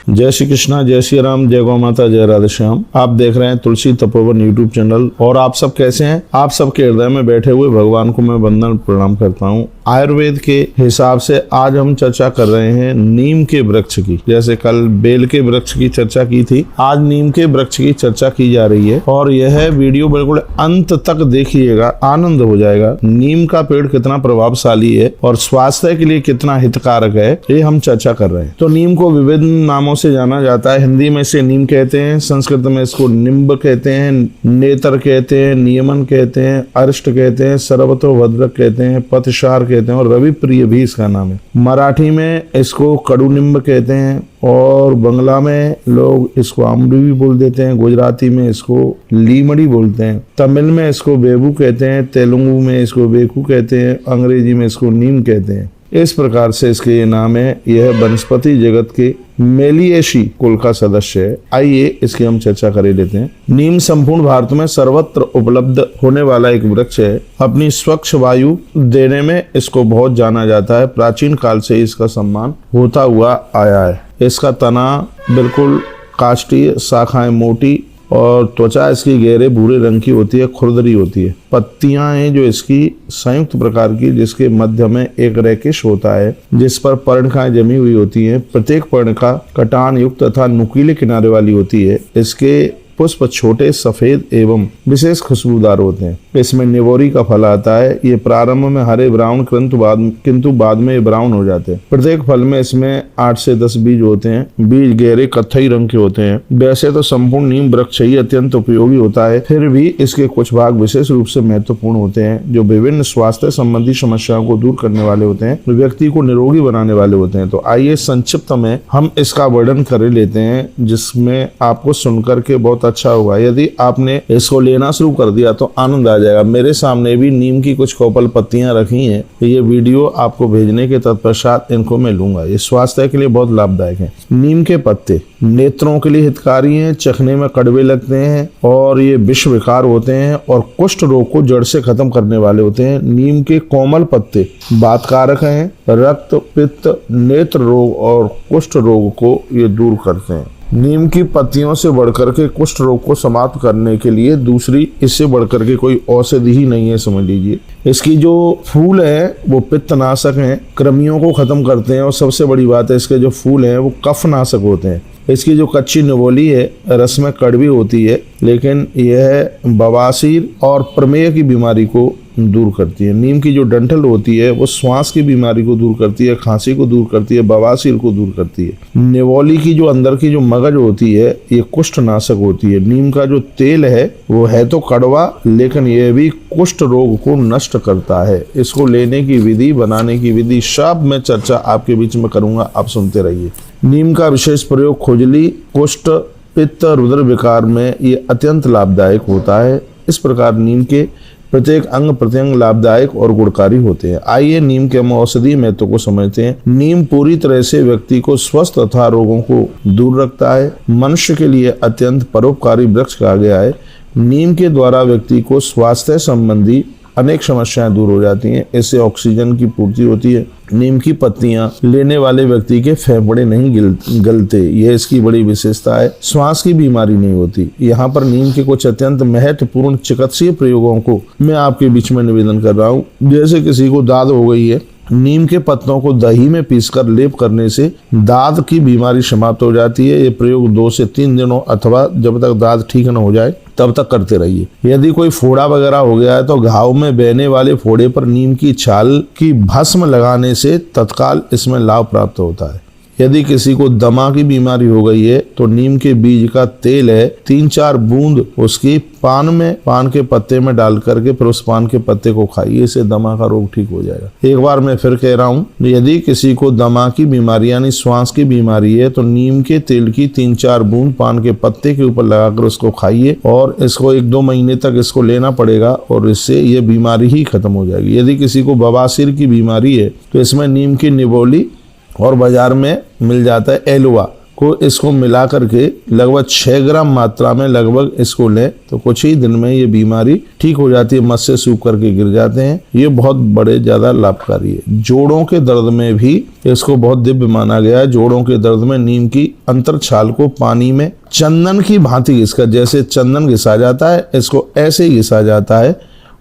जय श्री कृष्णा, जय श्री राम, जय गौ माता, जय राधे श्याम। आप देख रहे हैं तुलसी तपोवन यूट्यूब चैनल। और आप सब कैसे हैं? आप सबके हृदय में बैठे हुए भगवान को मैं वंदन प्रणाम करता हूं। आयुर्वेद के हिसाब से आज हम चर्चा कर रहे हैं नीम के वृक्ष की। जैसे कल बेल के वृक्ष की चर्चा की थी, आज नीम के वृक्ष की चर्चा की जा रही है। और यह वीडियो बिल्कुल अंत तक देखिएगा, आनंद हो जाएगा। नीम का पेड़ कितना प्रभावशाली है और स्वास्थ्य के लिए कितना हितकारक है, ये हम चर्चा कर रहे हैं। तो नीम को विभिन्न नामों से जाना जाता है। हिंदी में इसे नीम कहते हैं, संस्कृत में इसको निम्ब कहते हैं, नेतर कहते हैं, नियमन कहते हैं, अरिष्ट कहते हैं, सर्वतो भद्रक कहते हैं, पथशार कहते हैं और रवि प्रिय भी इसका नाम है। मराठी में इसको कड़ू निम्ब कहते हैं और बंगला में लोग इसको आमड़ी भी बोल देते हैं। गुजराती में इसको लीमड़ी बोलते हैं। तमिल में इसको बेबू कहते हैं। तेलुगु में इसको बेकू कहते हैं। अंग्रेजी में इसको नीम कहते हैं। इस प्रकार से इसके ये नाम है। यह वनस्पति जगत के मेलिएशी कुल का सदस्य है। आइए इसकी हम चर्चा कर लेते हैं। नीम संपूर्ण भारत में सर्वत्र उपलब्ध होने वाला एक वृक्ष है। अपनी स्वच्छ वायु देने में इसको बहुत जाना जाता है। प्राचीन काल से इसका सम्मान होता हुआ आया है। इसका तना बिल्कुल काष्ठीय, शाखाएं मोटी और त्वचा इसकी गहरे भूरे रंग की होती है, खुरदरी होती है। पत्तियां हैं जो इसकी संयुक्त प्रकार की, जिसके मध्य में एक रैकेश होता है जिस पर पर्णिकाएं जमी हुई होती हैं। प्रत्येक पर्णिका कटान युक्त तथा नुकीले किनारे वाली होती है। इसके पुष्प छोटे, सफेद एवं विशेष खुशबूदार होते हैं। इसमें निवोरी का फल आता है। ये प्रारंभ में हरे ब्राउन किंतु बाद में ये ब्राउन हो जाते हैं। प्रत्येक फल में इसमें 8 से 10 बीज होते हैं। बीज गहरे कत्थई रंग के होते हैं। वैसे तो संपूर्ण नीम वृक्ष ही अत्यंत उपयोगी होता है, फिर भी इसके कुछ भाग विशेष रूप से महत्वपूर्ण होते हैं जो विभिन्न स्वास्थ्य संबंधी समस्याओं को दूर करने वाले होते हैं, व्यक्ति को निरोगी बनाने वाले होते हैं। तो आइए संक्षिप्त में हम इसका वर्णन कर लेते हैं, जिसमें आपको सुनकर के बहुत अच्छा होगा। यदि आपने इसको लेना शुरू कर दिया तो आनंद आ जाएगा। मेरे सामने भी नीम की कुछ कोपल पत्तियां रखी हैं। ये वीडियो आपको भेजने के तत्पश्चात इनको मैं लूंगा। ये स्वास्थ्य के लिए बहुत लाभदायक है। नीम के पत्ते नेत्रों के लिए हितकारी हैं, चखने में कड़वे लगते हैं और ये विष विकार होते हैं और कुष्ठ रोग को जड़ से खत्म करने वाले होते हैं। नीम के कोमल पत्ते वातकारक हैं। रक्त, पित्त, नेत्र रोग और कुष्ठ रोग को ये दूर करते हैं। नीम की पत्तियों से बढ़कर के कुष्ठ रोग को समाप्त करने के लिए दूसरी इससे बढ़कर के कोई औषधि ही नहीं है, समझ लीजिए। इसकी जो फूल है वो पित्तनाशक हैं, कृमियों को खत्म करते हैं और सबसे बड़ी बात है इसके जो फूल हैं वो कफनाशक होते हैं। इसकी जो कच्ची निवोली है रस में कड़वी होती है, लेकिन यह बवासीर और प्रमेह की बीमारी को दूर करती है। नीम की जो डंठल होती है वो श्वास की बीमारी को दूर करती है, खांसी को दूर करती है, बवासीर को दूर करती है। निवोली की जो अंदर की जो मगज होती है ये कुष्ठ नाशक होती है। नीम का जो तेल है वो है तो कड़वा, लेकिन यह भी कुष्ठ रोग को नष्ट करता है। इसको लेने की विधि, बनाने की विधि सब मैं चर्चा आपके बीच में करूंगा, आप सुनते रहिए। नीम का विशेष प्रयोग खुजली, कुष्ठ, पित्त, रुधिर विकार में ये अत्यंत लाभदायक होता है। इस प्रकार नीम के प्रत्येक अंग प्रत्यंग लाभदायक और गुणकारी होते हैं। आइए नीम के हम औषधि महत्व को समझते हैं। नीम पूरी तरह से व्यक्ति को स्वस्थ तथा रोगों को दूर रखता है। मनुष्य के लिए अत्यंत परोपकारी वृक्ष कहा गया है। नीम के द्वारा व्यक्ति को स्वास्थ्य संबंधी अनेक समस्याएं दूर हो जाती हैं। इससे ऑक्सीजन की पूर्ति होती है। नीम की पत्तियां लेने वाले व्यक्ति के फेफड़े नहीं गलते, यह इसकी बड़ी विशेषता है। श्वास की बीमारी नहीं होती। यहाँ पर नीम के कुछ अत्यंत महत्वपूर्ण चिकित्सीय प्रयोगों को मैं आपके बीच में निवेदन कर रहा हूँ। जैसे किसी को दाद हो गई है, नीम के पत्तों को दही में पीसकर लेप करने से दाद की बीमारी समाप्त हो जाती है। ये प्रयोग 2 से 3 दिनों अथवा जब तक दाद ठीक न हो जाए तब तक करते रहिए। यदि कोई फोड़ा वगैरह हो गया है तो घाव में बहने वाले फोड़े पर नीम की छाल की भस्म लगाने से तत्काल इसमें लाभ प्राप्त होता है। यदि किसी को दमा की बीमारी हो गई है तो नीम के बीज का तेल है, 3-4 बूंद उसकी पान के पत्ते में डाल करके फिर उस पान के पत्ते को खाइए, इससे दमा का रोग ठीक हो जाएगा। एक बार मैं फिर कह रहा हूँ, यदि किसी को दमा की बीमारी यानी श्वास की बीमारी है तो नीम के तेल की 3-4 बूंद पान के पत्ते के ऊपर लगाकर उसको खाइए और इसको 1-2 महीने तक इसको लेना पड़ेगा और इससे ये बीमारी ही खत्म हो जाएगी। यदि किसी को बवासीर की बीमारी है तो इसमें नीम की निवोली और बाजार में मिल जाता है एलुआ, को इसको मिला करके लगभग 6 ग्राम मात्रा में लगभग इसको लें तो कुछ ही दिन में ये बीमारी ठीक हो जाती है। मस्से सूख करके गिर जाते हैं। ये बहुत बड़े ज्यादा लाभकारी है। जोड़ों के दर्द में भी इसको बहुत दिव्य माना गया है। जोड़ों के दर्द में नीम की अंतर छाल को पानी में चंदन की भांति घिसकर, जैसे चंदन घिसा जाता है इसको ऐसे ही घिसा जाता है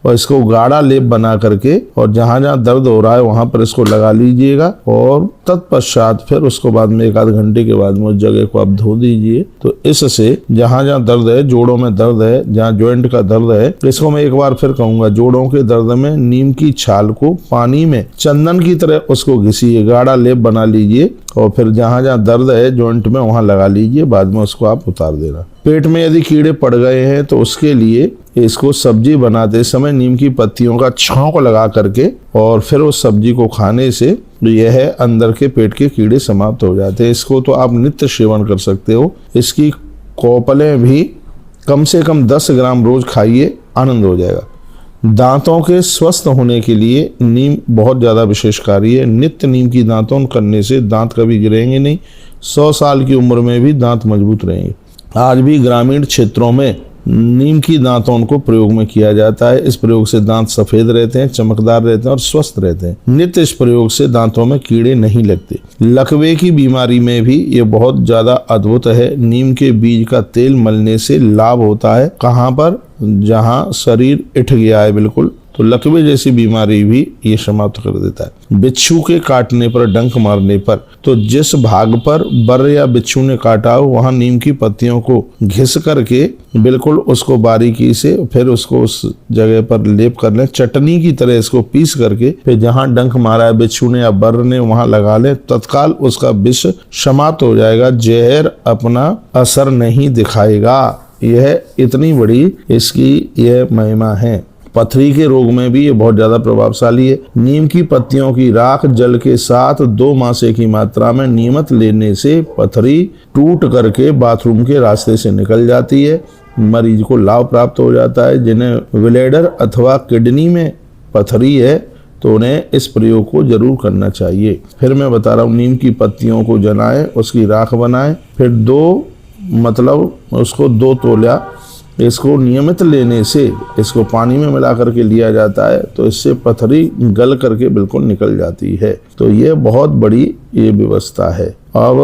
और इसको गाढ़ा लेप बना करके और जहां जहां दर्द हो रहा है वहां पर इसको लगा लीजिएगा और तत्पश्चात फिर उसको बाद में 1 आध घंटे के बाद में उस जगह को आप धो दीजिए। तो इससे जहां जहां दर्द है, जोड़ों में दर्द है, जहां जॉइंट का दर्द है, इसको मैं एक बार फिर कहूंगा, जोड़ों के दर्द में नीम की छाल को पानी में चंदन की तरह उसको घिसिए, गाढ़ा लेप बना लीजिए और फिर जहां जहां दर्द है जॉइंट में वहां लगा लीजिए। बाद में उसको आप उतार देना। पेट में यदि कीड़े पड़ गए हैं तो उसके लिए इसको सब्जी बनाते समय नीम की पत्तियों का छौंक लगा करके और फिर उस सब्जी को खाने से यह अंदर के पेट के कीड़े समाप्त हो जाते हैं। इसको तो आप नित्य सेवन कर सकते हो। इसकी कोपलें भी कम से कम 10 ग्राम रोज खाइए, आनंद हो जाएगा। दांतों के स्वस्थ होने के लिए नीम बहुत ज़्यादा विशेषकारी है। नित्य नीम की दांतों करने से दांत कभी गिरेंगे नहीं। 100 साल की उम्र में भी दांत मजबूत रहेंगे। आज भी ग्रामीण क्षेत्रों में नीम की दांतों को प्रयोग में किया जाता है। इस प्रयोग से दांत सफेद रहते हैं, चमकदार रहते हैं और स्वस्थ रहते हैं। नित्य इस प्रयोग से दांतों में कीड़े नहीं लगते। लकवे की बीमारी में भी ये बहुत ज्यादा अद्भुत है। नीम के बीज का तेल मलने से लाभ होता है। कहाँ पर? जहाँ शरीर इठ गया है बिल्कुल, तो लकवे जैसी बीमारी भी ये समाप्त कर देता है। बिच्छू के काटने पर, डंक मारने पर, तो जिस भाग पर बर या बिच्छू ने काटा हो वहां नीम की पत्तियों को घिस करके बिल्कुल उसको बारीकी से फिर उसको उस जगह पर लेप कर लें। चटनी की तरह इसको पीस करके फिर जहां डंक मारा है बिच्छू ने या बर ने वहां लगा ले, तत्काल उसका विष समाप्त हो जाएगा। जहर अपना असर नहीं दिखाएगा। यह इतनी बड़ी इसकी यह महिमा है। पथरी के रोग में भी ये बहुत ज्यादा प्रभावशाली है। नीम की पत्तियों की राख जल के साथ 2 मासे की मात्रा में नियमित लेने से पथरी टूट करके बाथरूम के रास्ते से निकल जाती है। मरीज को लाभ प्राप्त हो जाता है। जिन्हें ब्लैडर अथवा किडनी में पथरी है तो उन्हें इस प्रयोग को जरूर करना चाहिए। फिर मैं बता रहा हूँ, नीम की पत्तियों को जलाएं, उसकी राख बनाएं, फिर 2 तोला इसको नियमित लेने से इसको पानी में मिला करके लिया जाता है तो इससे पथरी गल करके बिल्कुल निकल जाती है। तो ये बहुत बड़ी ये व्यवस्था है। अब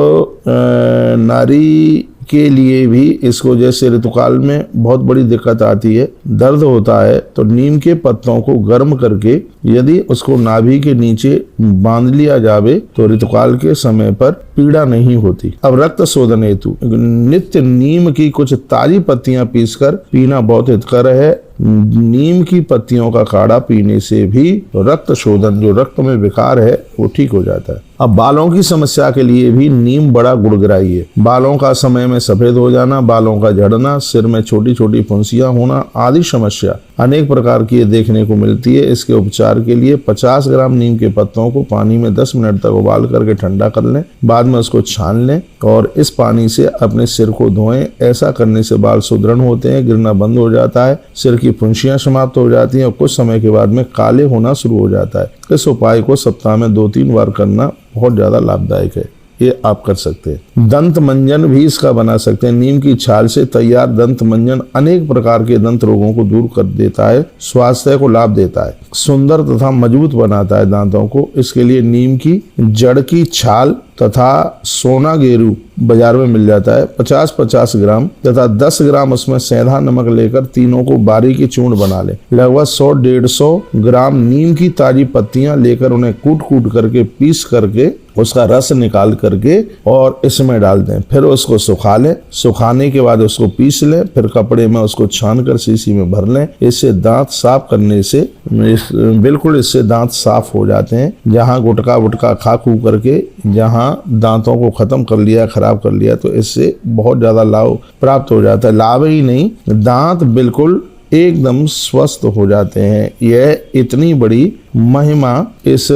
नारी के लिए भी इसको, जैसे ऋतुकाल में बहुत बड़ी दिक्कत आती है, दर्द होता है, तो नीम के पत्तों को गर्म करके यदि उसको नाभि के नीचे बांध लिया जावे तो ऋतुकाल के समय पर पीड़ा नहीं होती। अब रक्त शोधन हेतु नित्य नीम की कुछ ताजी पत्तियां पीसकर पीना बहुत हितकर है। नीम की पत्तियों का काढ़ा पीने से भी रक्त शोधन, जो रक्त में विकार है, वो ठीक हो जाता है। अब बालों की समस्या के लिए भी नीम बड़ा गुणग्राही है। बालों का समय में सफेद हो जाना, बालों का झड़ना, सिर में छोटी छोटी फुंसियां होना आदि समस्या अनेक प्रकार की देखने को मिलती है। इसके उपचार के लिए 50 ग्राम नीम के पत्तों को पानी में 10 मिनट तक उबाल करके ठंडा कर लें। बाद में उसको छान लें और इस पानी से अपने सिर को धोएं। ऐसा करने से बाल सुदृढ़ होते हैं, गिरना बंद हो जाता है, सिर की फुंसियां समाप्त हो जाती हैं और कुछ समय के बाद में काले होना शुरू हो जाता है। इस उपाय को सप्ताह में 2-3 बार करना बहुत ज्यादा लाभदायक है। ये आप कर सकते हैं। दंत मंजन भी इसका बना सकते हैं। नीम की छाल से तैयार दंत मंजन अनेक प्रकार के दंत रोगों को दूर कर देता है, स्वास्थ्य को लाभ देता है, सुंदर तथा मजबूत बनाता है दांतों को। इसके लिए नीम की जड़ की छाल तथा सोना गेरू बाजार में मिल जाता है, 50-50 ग्राम तथा 10 ग्राम उसमें सेंधा नमक लेकर तीनों को बारीकी चूर्ण बना लें। लगभग 100-150 ग्राम नीम की ताजी पत्तियां लेकर उन्हें कूट करके पीस करके उसका रस निकाल करके और इसमें डाल दें। फिर उसको सुखा लें। सुखाने के बाद उसको पीस लें। फिर कपड़े में उसको छान कर शीशी में भर लें। इससे दांत साफ करने से बिल्कुल इससे दांत साफ हो जाते हैं। जहाँ गुटका खा खू करके जहाँ दांतों को खत्म कर लिया, खराब कर लिया, तो इससे बहुत ज्यादा लाभ प्राप्त हो जाता है। लाभ ही नहीं, दांत बिल्कुल एकदम स्वस्थ हो जाते हैं। यह इतनी बड़ी महिमा इस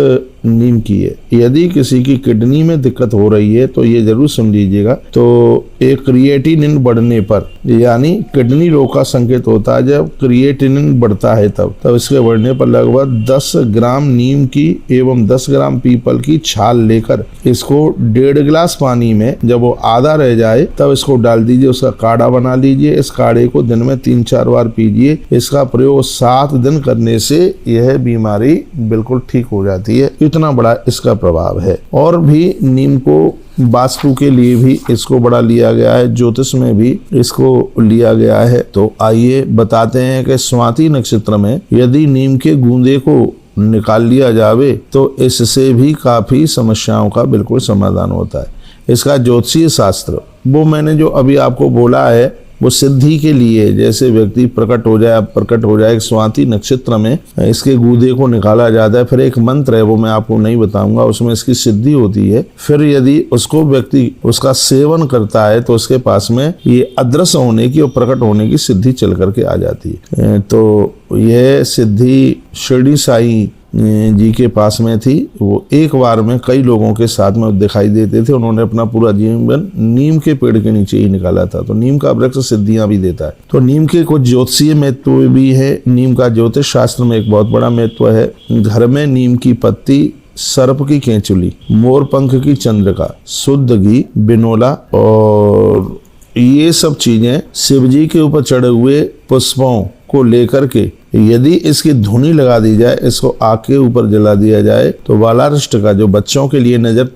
नीम की है। यदि किसी की किडनी में दिक्कत हो रही है तो ये जरूर सुन लीजिएगा। तो एक क्रिएटिनिन बढ़ने पर, यानी किडनी रोग का संकेत होता है जब क्रिएटिनिन बढ़ता है, तब इसके बढ़ने पर लगभग 10 ग्राम नीम की एवं 10 ग्राम पीपल की छाल लेकर इसको 1.5 गिलास पानी में, जब वो आधा रह जाए तब इसको डाल दीजिए, उसका काढ़ा बना लीजिए। इस काढ़े को दिन में 3-4 बार पीजिए। इसका प्रयोग 7 दिन करने से यह बीमारी बिल्कुल ठीक हो जाती है। इतना बड़ा इसका प्रभाव है। और भी नीम को वास्तु के लिए भी इसको बड़ा लिया गया है, ज्योतिष में भी इसको लिया गया है। तो आइए बताते हैं कि स्वाति नक्षत्र में यदि नीम के गूंदे को निकाल लिया जावे तो इससे भी काफी समस्याओं का बिल्कुल समाधान होता है। इसका ज्योतिषीय शास्त्र, वो मैंने जो अभी आपको बोला है, वो सिद्धि के लिए, जैसे व्यक्ति प्रकट हो जाए स्वाति नक्षत्र में इसके गूदे को निकाला जाता है। फिर एक मंत्र है, वो मैं आपको नहीं बताऊंगा, उसमें इसकी सिद्धि होती है। फिर यदि उसको व्यक्ति उसका सेवन करता है तो उसके पास में ये अदृश्य होने की और प्रकट होने की सिद्धि चल करके आ जाती है। तो यह सिद्धि शिरडी साई जी के पास में थी। वो एक बार में कई लोगों के साथ में दिखाई देते थे। उन्होंने अपना पूरा जीवन नीम के पेड़ के नीचे ही निकाला था। तो नीम का वृक्ष सिद्धियां भी देता है। तो नीम के कुछ ज्योतिषीय महत्व भी है। नीम का ज्योतिष शास्त्र में एक बहुत बड़ा महत्व है। घर में नीम की पत्ती, सर्प की केंचुली, मोर पंख की चंद्रिका, शुद्ध घी, बिनोला और ये सब चीजें शिव जी के ऊपर चढ़े हुए पुष्पों को लेकर के यदि इसकी धुनी लगा दी जाए, इसको आग के ऊपर जला दिया जाए, तो बालारिष्ट का, जो बच्चों के लिए नजर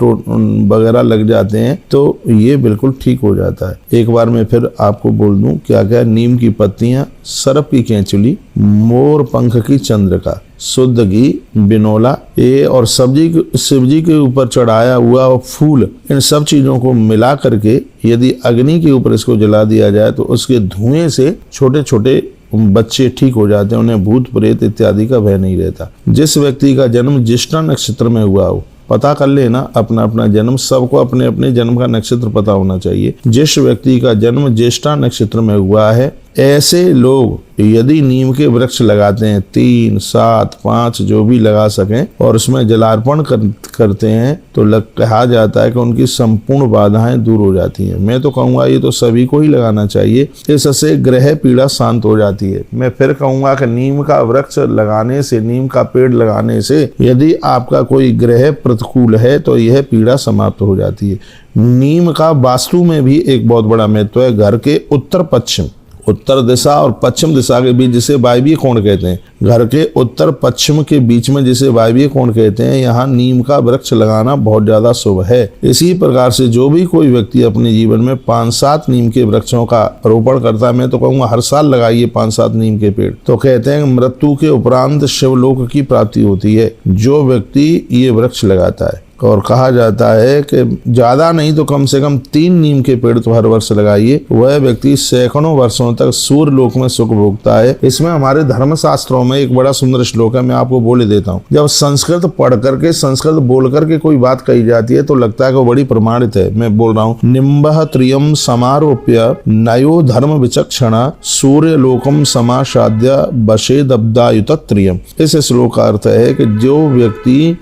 वगैरह लग जाते हैं, तो ये बिल्कुल ठीक हो जाता है। एक बार मैं फिर आपको बोल दूं क्या क्या: नीम की पत्तियां, सर्प की केंचुली, मोर पंख की चंद्रिका, शुद्ध घी, बिनोला, ये और शिव जी के ऊपर चढ़ाया हुआ फूल, इन सब चीजों को मिला करके यदि अग्नि के ऊपर इसको जला दिया जाए तो उसके धुएं से छोटे छोटे बच्चे ठीक हो जाते हैं। उन्हें भूत प्रेत इत्यादि का भय नहीं रहता। जिस व्यक्ति का जन्म ज्येष्ठा नक्षत्र में हुआ हो, पता कर लेना अपना अपना जन्म, सबको अपने अपने जन्म का नक्षत्र पता होना चाहिए। जिस व्यक्ति का जन्म ज्येष्ठा नक्षत्र में हुआ है, ऐसे लोग यदि नीम के वृक्ष लगाते हैं, 3, 7, 5 जो भी लगा सकें, और उसमें जलार्पण करते हैं, तो कहा जाता है कि उनकी संपूर्ण बाधाएं दूर हो जाती हैं। मैं तो कहूँगा ये तो सभी को ही लगाना चाहिए। इससे ग्रह पीड़ा शांत हो जाती है। मैं फिर कहूँगा कि नीम का वृक्ष लगाने से, नीम का पेड़ लगाने से यदि आपका कोई ग्रह प्रतिकूल है तो यह पीड़ा समाप्त हो जाती है। नीम का वास्तु में भी एक बहुत बड़ा महत्व है। घर के उत्तर पश्चिम, उत्तर दिशा और पश्चिम दिशा के बीच, जिसे वायव्य कोण कहते हैं, घर के उत्तर पश्चिम के बीच में जिसे वायव्य कोण कहते हैं, यहाँ नीम का वृक्ष लगाना बहुत ज्यादा शुभ है। इसी प्रकार से जो भी कोई व्यक्ति अपने जीवन में 5-7 नीम के वृक्षों का रोपण करता है, मैं तो कहूँगा हर साल लगाइए 5-7 नीम के पेड़, तो कहते हैं मृत्यु के उपरांत शिवलोक की प्राप्ति होती है जो व्यक्ति ये वृक्ष लगाता है। और कहा जाता है कि ज्यादा नहीं तो कम से कम 3 नीम के पेड़ तो हर वर्ष लगाइए, वह व्यक्ति सैकड़ों वर्षों तक सूर्य लोक में सुख भोगता है। इसमें हमारे धर्म शास्त्रों में एक बड़ा सुंदर श्लोक है, मैं आपको बोले देता हूँ। जब संस्कृत पढ़ करके, संस्कृत बोल करके कोई बात कही जाती है तो लगता है कि वो बड़ी प्रमाणित है। मैं बोल रहा हूँ, निम्बः त्रियम समारोप्य नयो धर्म विचक्षणा सूर्य लोकम समासाद्य बशेदब्दायुत त्रियम। इस श्लोक का अर्थ है कि जो व्यक्ति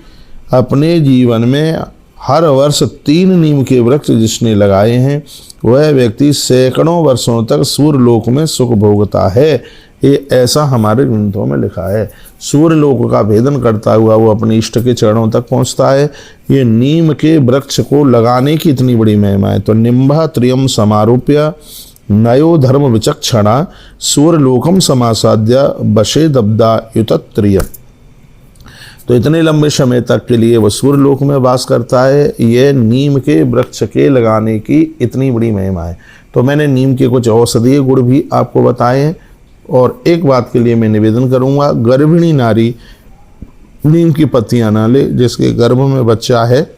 अपने जीवन में हर वर्ष 3 नीम के वृक्ष जिसने लगाए हैं, वह व्यक्ति सैकड़ों वर्षों तक सूर्य लोक में सुख भोगता है। ये ऐसा हमारे ग्रंथों में लिखा है। सूर्य लोक का भेदन करता हुआ वो अपने इष्ट के चरणों तक पहुंचता है। ये नीम के वृक्ष को लगाने की इतनी बड़ी महिमा है। तो निम्बः त्रियम समारोप्य नयो धर्म विचक्षणा सूर्य लोकम समासाद्य बशेदब्दायुत त्रियम। तो इतने लंबे समय तक के लिए वह सूर्य लोक में वास करता है। यह नीम के वृक्ष के लगाने की इतनी बड़ी महिमा है। तो मैंने नीम के कुछ औषधीय गुण भी आपको बताए हैं। और एक बात के लिए मैं निवेदन करूंगा, गर्भिणी नारी नीम की पत्तियां ना ले। जिसके गर्भ में बच्चा है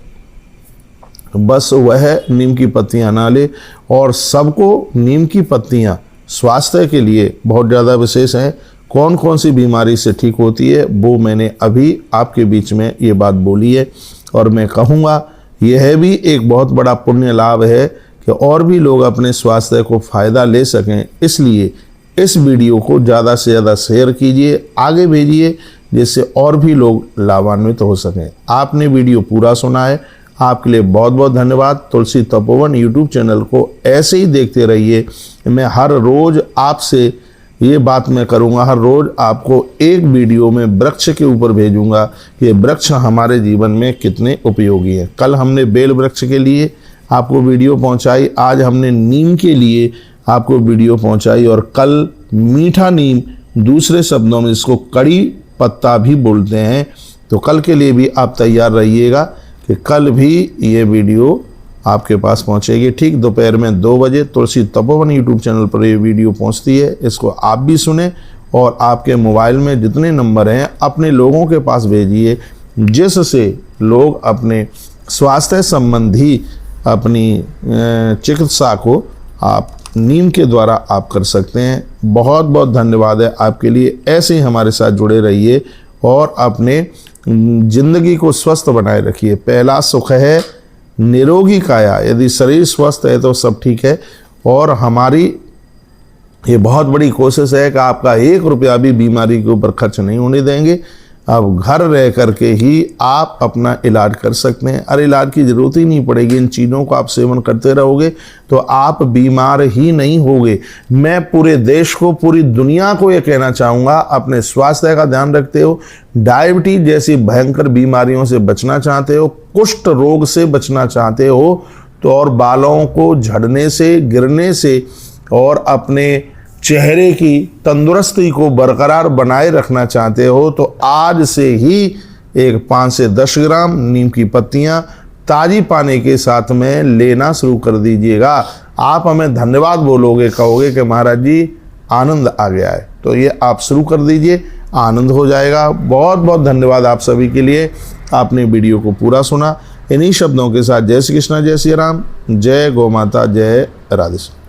बस वह नीम की पत्तियां ना ले। और सबको नीम की पत्तियां स्वास्थ्य के लिए बहुत ज़्यादा विशेष हैं। कौन कौन सी बीमारी से ठीक होती है वो मैंने अभी आपके बीच में ये बात बोली है। और मैं कहूँगा यह भी एक बहुत बड़ा पुण्य लाभ है कि और भी लोग अपने स्वास्थ्य को फ़ायदा ले सकें। इसलिए इस वीडियो को ज़्यादा से ज़्यादा शेयर कीजिए, आगे भेजिए, जिससे और भी लोग लाभान्वित हो सकें। आपने वीडियो पूरा सुना है, आपके लिए बहुत बहुत धन्यवाद। तुलसी तपोवन यूट्यूब चैनल को ऐसे ही देखते रहिए। मैं हर रोज़ आपसे ये बात मैं करूँगा, हर रोज़ आपको एक वीडियो में वृक्ष के ऊपर भेजूँगा कि वृक्ष हमारे जीवन में कितने उपयोगी हैं। कल हमने बेल वृक्ष के लिए आपको वीडियो पहुँचाई, आज हमने नीम के लिए आपको वीडियो पहुँचाई, और कल मीठा नीम, दूसरे शब्दों में इसको कड़ी पत्ता भी बोलते हैं। तो कल के लिए भी आप तैयार रहिएगा कि कल भी ये वीडियो आपके पास पहुंचेगी। ठीक दोपहर में 2 बजे तुलसी तपोवन यूट्यूब चैनल पर ये वीडियो पहुंचती है। इसको आप भी सुने और आपके मोबाइल में जितने नंबर हैं अपने लोगों के पास भेजिए, जिससे लोग अपने स्वास्थ्य संबंधी अपनी चिकित्सा को आप नीम के द्वारा आप कर सकते हैं। बहुत बहुत धन्यवाद है आपके लिए। ऐसे ही हमारे साथ जुड़े रहिए और अपने जिंदगी को स्वस्थ बनाए रखिए। पहला सुख है निरोगी काया। यदि शरीर स्वस्थ है तो सब ठीक है। और हमारी ये बहुत बड़ी कोशिश है कि आपका 1 रुपया भी बीमारी के ऊपर खर्च नहीं होने देंगे। अब घर रह करके ही आप अपना इलाज कर सकते हैं। अरे इलाज की ज़रूरत ही नहीं पड़ेगी। इन चीज़ों का आप सेवन करते रहोगे तो आप बीमार ही नहीं होगे। मैं पूरे देश को, पूरी दुनिया को ये कहना चाहूँगा, अपने स्वास्थ्य का ध्यान रखते हो, डायबिटीज जैसी भयंकर बीमारियों से बचना चाहते हो, कुष्ठ रोग से बचना चाहते हो, तो और बालों को झड़ने से, गिरने से और अपने चेहरे की तंदुरुस्ती को बरकरार बनाए रखना चाहते हो, तो आज से ही एक 5 से 10 ग्राम नीम की पत्तियां ताजी पानी के साथ में लेना शुरू कर दीजिएगा। आप हमें धन्यवाद बोलोगे, कहोगे कि महाराज जी आनंद आ गया है। तो ये आप शुरू कर दीजिए, आनंद हो जाएगा। बहुत बहुत धन्यवाद आप सभी के लिए। आपने वीडियो को पूरा सुना। इन्हीं शब्दों के साथ जय श्री कृष्ण, जय श्री राम, जय गौ माता, जय राधे।